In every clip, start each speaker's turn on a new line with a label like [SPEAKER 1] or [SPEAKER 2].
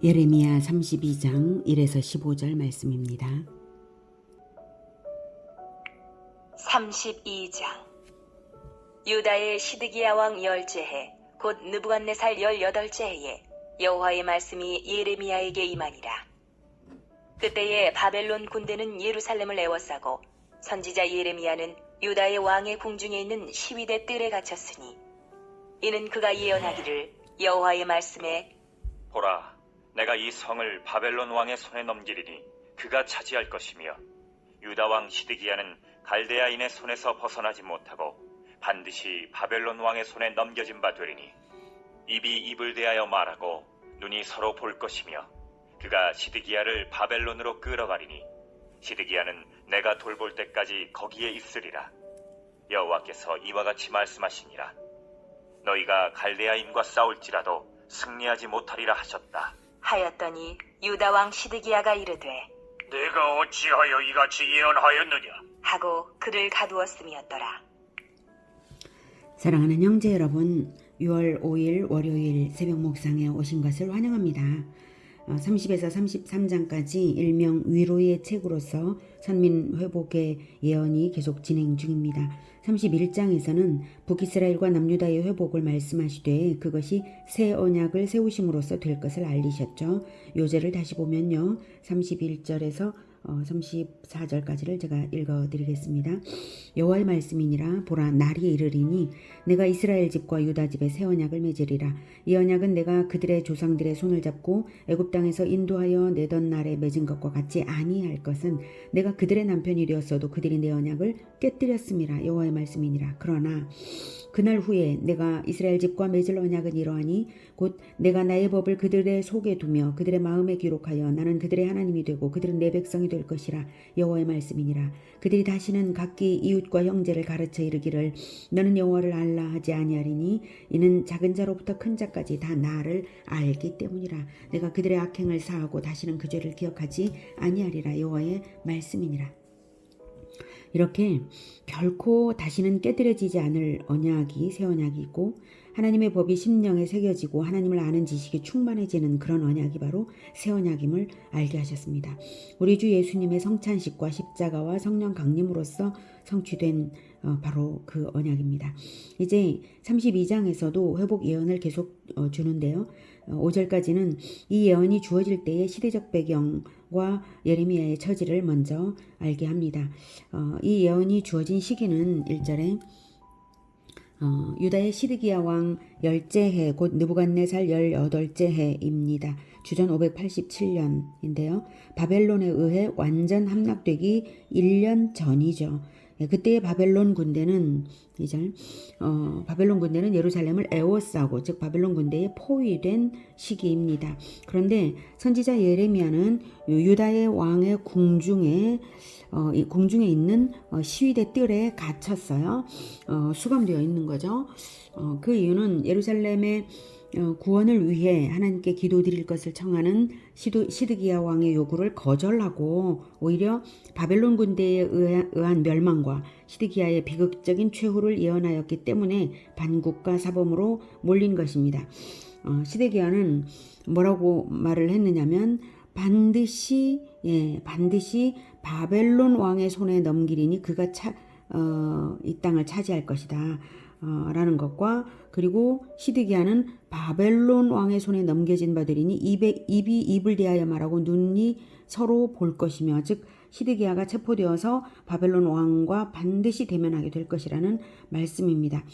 [SPEAKER 1] 예레미야 32장 1에서 15절 말씀입니다.
[SPEAKER 2] 32장 유다의 시드기야 왕 열째해 곧 느부갓네살 18째 해에 여호와의 말씀이 예레미야에게 임하니라. 그때에 바벨론 군대는 예루살렘을 에워싸고 선지자 예레미야는 유다의 왕의 궁중에 있는 시위대 뜰에 갇혔으니 이는 그가 예언하기를 여호와의 말씀에
[SPEAKER 3] 보라, 내가 이 성을 바벨론 왕의 손에 넘기리니 그가 차지할 것이며 유다 왕 시드기야는 갈대아인의 손에서 벗어나지 못하고 반드시 바벨론 왕의 손에 넘겨진 바 되리니 입이 입을 대하여 말하고 눈이 서로 볼 것이며 그가 시드기야를 바벨론으로 끌어가리니 시드기야는 내가 돌볼 때까지 거기에 있으리라. 여호와께서 이와 같이 말씀하시니라. 너희가 갈대아인과 싸울지라도 승리하지 못하리라 하셨다.
[SPEAKER 2] 하였더니 유다 왕 시드기야가 이르되
[SPEAKER 3] 내가 어찌하여 이같이 예언하였느냐?
[SPEAKER 2] 하고 그를 가두었음이었더라.
[SPEAKER 1] 사랑하는 형제 여러분, 6월 5일 월요일 새벽 목상에 오신 것을 환영합니다. 30에서 33장까지 일명 위로의 책으로서 선민 회복의 예언이 계속 진행 중입니다. 31장에서는 북이스라엘과 남유다의 회복을 말씀하시되 그것이 새 언약을 세우심으로써 될 것을 알리셨죠. 요제를 다시 보면요. 31절에서 34절까지를 제가 읽어드리겠습니다. 여호와의 말씀이니라. 보라, 날이 이르리니 내가 이스라엘 집과 유다 집에 새 언약을 맺으리라. 이 언약은 내가 그들의 조상들의 손을 잡고 애굽 땅에서 인도하여 내던 날에 맺은 것과 같지 아니할 것은 내가 그들의 남편이 되었어도 그들이 내 언약을 깨뜨렸음이라. 여호와의 말씀이니라. 그러나 그날 후에 내가 이스라엘 집과 맺을 언약은 이러하니 곧 내가 나의 법을 그들의 속에 두며 그들의 마음에 기록하여 나는 그들의 하나님이 되고 그들은 내 백성이 될 것이라. 여호와의 말씀이니라. 그들이 다시는 각기 이웃과 형제를 가르쳐 이르기를 너는 여호와를 알라 하지 아니하리니 이는 작은 자로부터 큰 자까지 다 나를 알기 때문이라. 내가 그들의 악행을 사하고 다시는 그 죄를 기억하지 아니하리라. 여호와의 말씀이니라. 이렇게 결코 다시는 깨뜨려지지 않을 언약이 새 언약이 있고 하나님의 법이 심령에 새겨지고 하나님을 아는 지식이 충만해지는 그런 언약이 바로 새 언약임을 알게 하셨습니다. 우리 주 예수님의 성찬식과 십자가와 성령 강림으로써 성취된 바로 그 언약입니다. 이제 32장에서도 회복 예언을 계속 주는데요. 5절까지는 이 예언이 주어질 때의 시대적 배경과 예레미야의 처지를 먼저 알게 합니다. 이 예언이 주어진 시기는 1절에 유다의 시드기야 왕 10째 해 곧 느부갓네살 18째 해입니다. 주전 587년인데요. 바벨론에 의해 완전 함락되기 1년 전이죠. 그때의 바벨론 군대는 바벨론 군대는 예루살렘을 에워싸고 즉 바벨론 군대에 포위된 시기입니다. 그런데 선지자 예레미야는 유다의 왕의 궁중에 있는 시위대 뜰에 갇혔어요. 수감되어 있는 거죠. 그 이유는 예루살렘의 구원을 위해 하나님께 기도드릴 것을 청하는 시드기야 왕의 요구를 거절하고 오히려 바벨론 군대에 의한 멸망과 시드기야의 비극적인 최후를 예언하였기 때문에 반국가 사범으로 몰린 것입니다. 시드기야는 뭐라고 말을 했느냐면 반드시 바벨론 왕의 손에 넘기리니 그가 이 땅을 차지할 것이다. 라는 것과 그리고 시드기야는 바벨론 왕의 손에 넘겨진 바들이니 입이 입을 대하여 말하고 눈이 서로 볼 것이며 즉 시드기야가 체포되어서 바벨론 왕과 반드시 대면하게 될 것이라는 말씀입니다.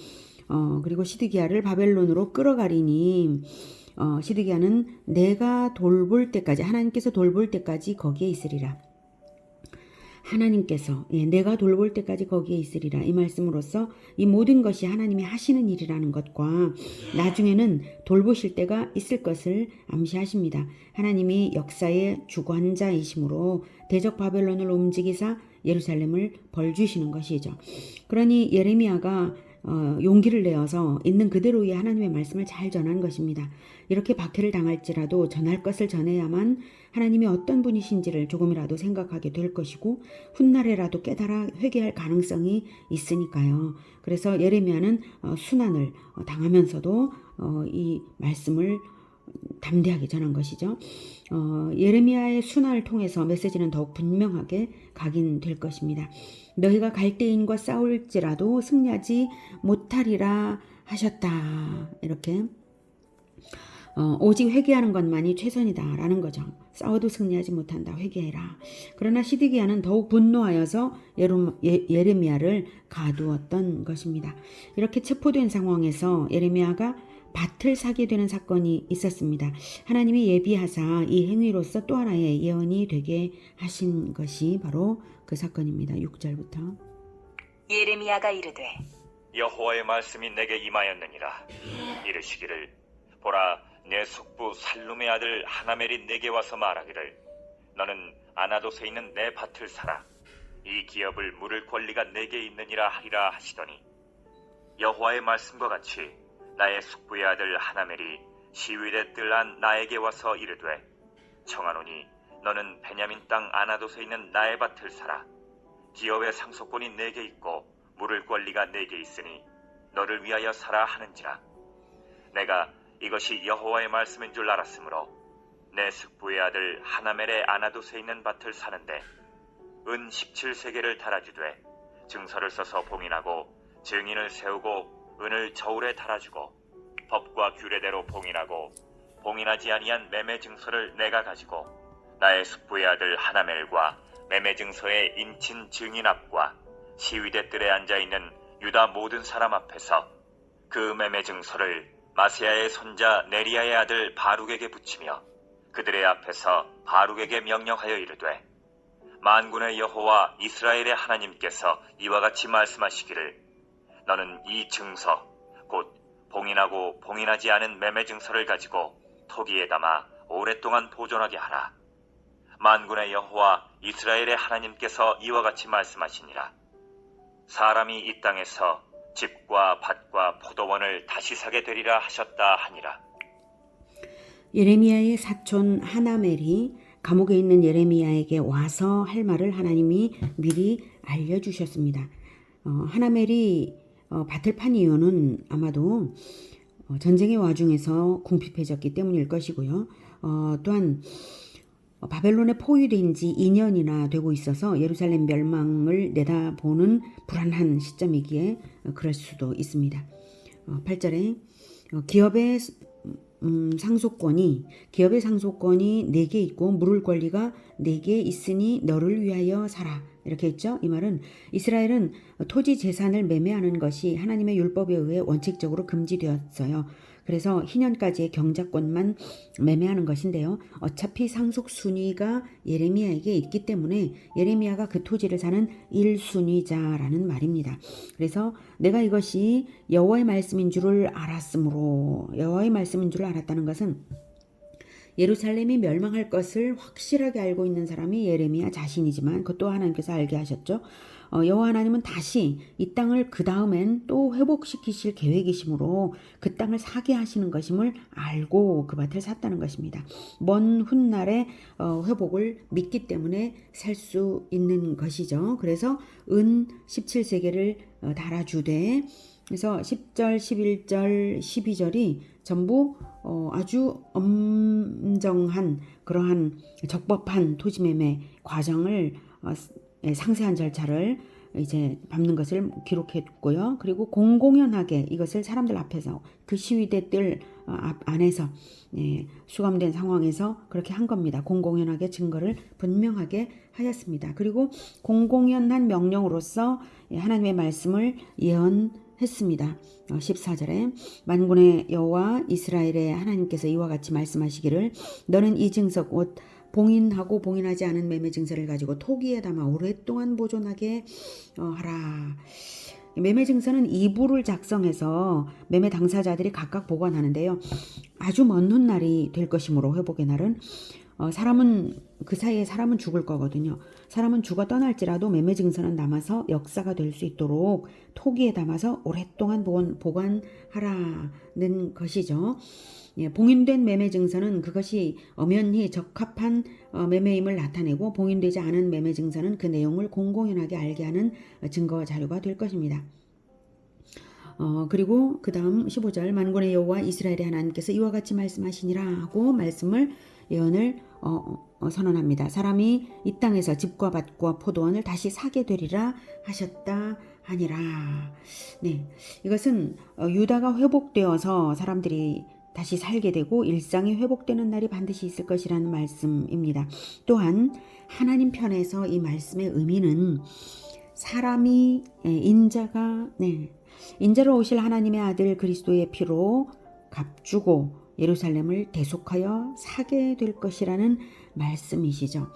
[SPEAKER 1] 그리고 시드기야를 바벨론으로 끌어가리니 시드기야는 내가 돌볼 때까지 하나님께서 돌볼 때까지 거기에 있으리라. 하나님께서 내가 돌볼 때까지 거기에 있으리라. 이 말씀으로써 이 모든 것이 하나님이 하시는 일이라는 것과 나중에는 돌보실 때가 있을 것을 암시하십니다. 하나님이 역사의 주관자이심으로 대적 바벨론을 움직이사 예루살렘을 벌주시는 것이죠. 그러니 예레미야가 용기를 내어서 있는 그대로의 하나님의 말씀을 잘 전한 것입니다. 이렇게 박해를 당할지라도 전할 것을 전해야만 하나님이 어떤 분이신지를 조금이라도 생각하게 될 것이고 훗날에라도 깨달아 회개할 가능성이 있으니까요. 그래서 예레미야는 순환을 당하면서도 이 말씀을 담대하게 전한 것이죠. 예레미야의 순환을 통해서 메시지는 더욱 분명하게 각인될 것입니다. 너희가 갈대인과 싸울지라도 승리하지 못하리라 하셨다. 이렇게 오직 회개하는 것만이 최선이다라는 거죠. 싸워도 승리하지 못한다. 회개해라. 그러나 시드기야는 더욱 분노하여서 예레미야를 가두었던 것입니다. 이렇게 체포된 상황에서 예레미야가 밭을 사게 되는 사건이 있었습니다. 하나님이 예비하사 이 행위로서 또 하나의 예언이 되게 하신 것이 바로 그 사건입니다. 6절부터.
[SPEAKER 2] 예레미야가 이르되
[SPEAKER 3] 여호와의 말씀이 내게 임하였느니라. 이르시기를 보라, 내 숙부 살룸의 아들 하나멜이 내게 와서 말하기를 너는 아나돗에 있는 내 밭을 사라. 이 기업을 물을 권리가 내게 있느니라 하리라 하시더니 여호와의 말씀과 같이 나의 숙부의 아들 하나멜이 시위대 뜰 안 나에게 와서 이르되 청하노니 너는 베냐민 땅 아나돗에 있는 나의 밭을 사라. 기업의 상속권이 내게 있고 물을 권리가 내게 있으니 너를 위하여 사라 하는지라. 내가 이것이 여호와의 말씀인 줄 알았으므로 내 숙부의 아들 하나멜의 아나돗에 있는 밭을 사는데 은 17세겔을 달아주되 증서를 써서 봉인하고 증인을 세우고 은을 저울에 달아주고 법과 규례대로 봉인하고 봉인하지 아니한 매매 증서를 내가 가지고 나의 숙부의 아들 하나멜과 매매 증서의 인친 증인 앞과 시위대 뜰에 앉아있는 유다 모든 사람 앞에서 그 매매 증서를 마세야의 손자 네리야의 아들 바룩에게 붙이며 그들의 앞에서 바룩에게 명령하여 이르되 만군의 여호와 이스라엘의 하나님께서 이와 같이 말씀하시기를 너는 이 증서 곧 봉인하고 봉인하지 않은 매매 증서를 가지고 토기에 담아 오랫동안 보존하게 하라. 만군의 여호와 이스라엘의 하나님께서 이와 같이 말씀하시니라. 사람이 이 땅에서 집과 밭과 포도원을 다시 사게 되리라 하셨다 하니라.
[SPEAKER 1] 예레미야의 사촌 하나멜이 감옥에 있는 예레미야에게 와서 할 말을 하나님이 미리 알려주셨습니다. 하나멜이 밭을 판 이유는 아마도 전쟁의 와중에서 궁핍해졌기 때문일 것이고요. 또한 바벨론에 포위된 지 2년이나 되고 있어서 예루살렘 멸망을 내다보는 불안한 시점이기에 그럴 수도 있습니다. 8절에 기업의 상속권이 내게 있고 물을 권리가 내게 있으니 너를 위하여 살아. 이렇게 했죠. 이 말은 이스라엘은 토지 재산을 매매하는 것이 하나님의 율법에 의해 원칙적으로 금지되었어요. 그래서 희년까지의 경작권만 매매하는 것인데요. 어차피 상속 순위가 예레미야에게 있기 때문에 예레미야가 그 토지를 사는 1순위자라는 말입니다. 그래서 내가 이것이 여호와의 말씀인 줄을 알았으므로, 여호와의 말씀인 줄을 알았다는 것은 예루살렘이 멸망할 것을 확실하게 알고 있는 사람이 예레미야 자신이지만 그것도 하나님께서 알게 하셨죠. 여호와 하나님은 다시 이 땅을 그 다음엔 또 회복시키실 계획이시므로 그 땅을 사게 하시는 것임을 알고 그 밭을 샀다는 것입니다. 먼 훗날의 회복을 믿기 때문에 살 수 있는 것이죠. 그래서 은 17세겔을 달아주되, 그래서 10절, 11절, 12절이 전부 아주 엄정한 그러한 적법한 토지매매 과정을 상세한 절차를 이제 밟는 것을 기록했고요. 그리고 공공연하게 이것을 사람들 앞에서 그 시위대 뜰 안에서 수감된 상황에서 그렇게 한 겁니다. 공공연하게 증거를 분명하게 하였습니다. 그리고 공공연한 명령으로서 하나님의 말씀을 예언했습니다. 14절에 만군의 여호와 이스라엘의 하나님께서 이와 같이 말씀하시기를 너는 이 증서 곧 봉인하고 봉인하지 않은 매매 증서를 가지고 토기에 담아 오랫동안 보존하게 하라. 매매 증서는 2부를 작성해서 매매 당사자들이 각각 보관하는데요. 아주 먼 훗날이 될 것이므로, 회복의 날은 사람은 그 사이에 사람은 죽을 거거든요. 사람은 죽어 떠날지라도 매매 증서는 남아서 역사가 될 수 있도록 토기에 담아서 오랫동안 보관하라는 것이죠. 봉인된 매매 증서는 그것이 엄연히 적합한 매매임을 나타내고, 봉인되지 않은 매매 증서는 그 내용을 공공연하게 알게 하는 증거 자료가 될 것입니다. 그리고 그 다음 15절 만군의 여호와 이스라엘의 하나님께서 이와 같이 말씀하시니라 하고 말씀을 예언을 선언합니다. 사람이 이 땅에서 집과 밭과 포도원을 다시 사게 되리라 하셨다 하니라. 네, 이것은 유다가 회복되어서 사람들이 다시 살게 되고 일상이 회복되는 날이 반드시 있을 것이라는 말씀입니다. 또한 하나님 편에서 이 말씀의 의미는 사람이 인자로 오실 하나님의 아들 그리스도의 피로 값주고 예루살렘을 대속하여 사게 될 것이라는 말씀이시죠.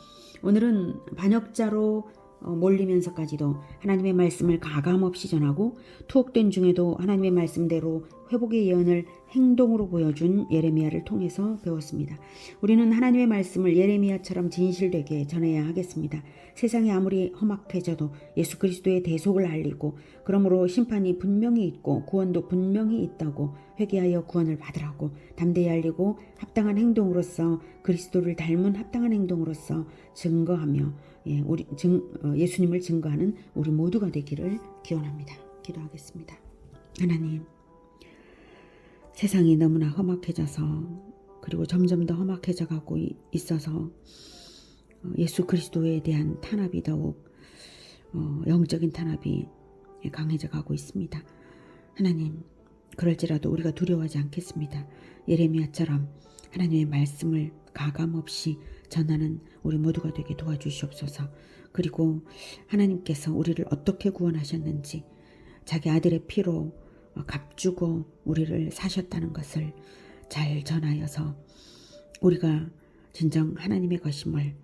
[SPEAKER 1] 오늘은 반역자로 몰리면서까지도 하나님의 말씀을 가감없이 전하고 투옥된 중에도 하나님의 말씀대로 회복의 예언을 행동으로 보여준 예레미야를 통해서 배웠습니다. 우리는 하나님의 말씀을 예레미야처럼 진실되게 전해야 하겠습니다. 세상이 아무리 험악해져도 예수 그리스도의 대속을 알리고 그러므로 심판이 분명히 있고 구원도 분명히 있다고 회개하여 구원을 받으라고 담대히 알리고 합당한 행동으로서 그리스도를 닮은 합당한 행동으로서 증거하며 예수님을 증거하는 우리 모두가 되기를 기원합니다. 기도하겠습니다. 하나님, 세상이 너무나 험악해져서 그리고 점점 더 험악해져 가고 있어서 예수 그리스도에 대한 탄압이 더욱 영적인 탄압이 강해져 가고 있습니다. 하나님, 그럴지라도 우리가 두려워하지 않겠습니다. 예레미야처럼 하나님의 말씀을 가감없이 전하는 우리 모두가 되게 도와주시옵소서. 그리고 하나님께서 우리를 어떻게 구원하셨는지 자기 아들의 피로 값주고 우리를 사셨다는 것을 잘 전하여서 우리가 진정 하나님의 것임을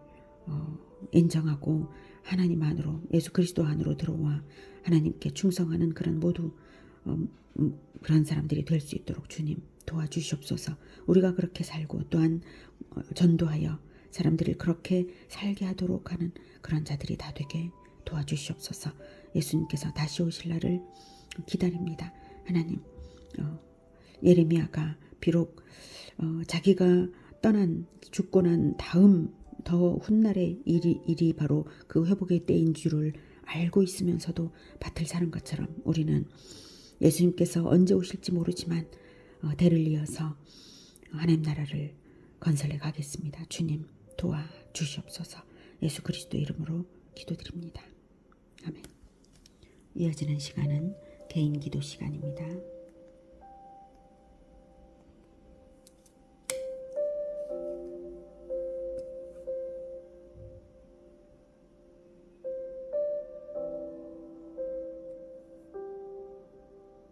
[SPEAKER 1] 인정하고 하나님 안으로 예수 그리스도 안으로 들어와 하나님께 충성하는 그런 모두 그런 사람들이 될 수 있도록 주님 도와주시옵소서. 우리가 그렇게 살고 또한 전도하여 사람들을 그렇게 살게 하도록 하는 그런 자들이 다 되게 도와주시옵소서. 예수님께서 다시 오실 날을 기다립니다. 하나님, 예레미야가 비록 자기가 죽고 난 다음 더 훗날의 일이 바로 그 회복의 때인 줄을 알고 있으면서도 밭을 사는 것처럼 우리는 예수님께서 언제 오실지 모르지만 대를 이어서 하나님 나라를 건설해 가겠습니다. 주님 도와주시옵소서. 예수 그리스도 이름으로 기도드립니다. 아멘. 이어지는 시간은 개인 기도 시간입니다.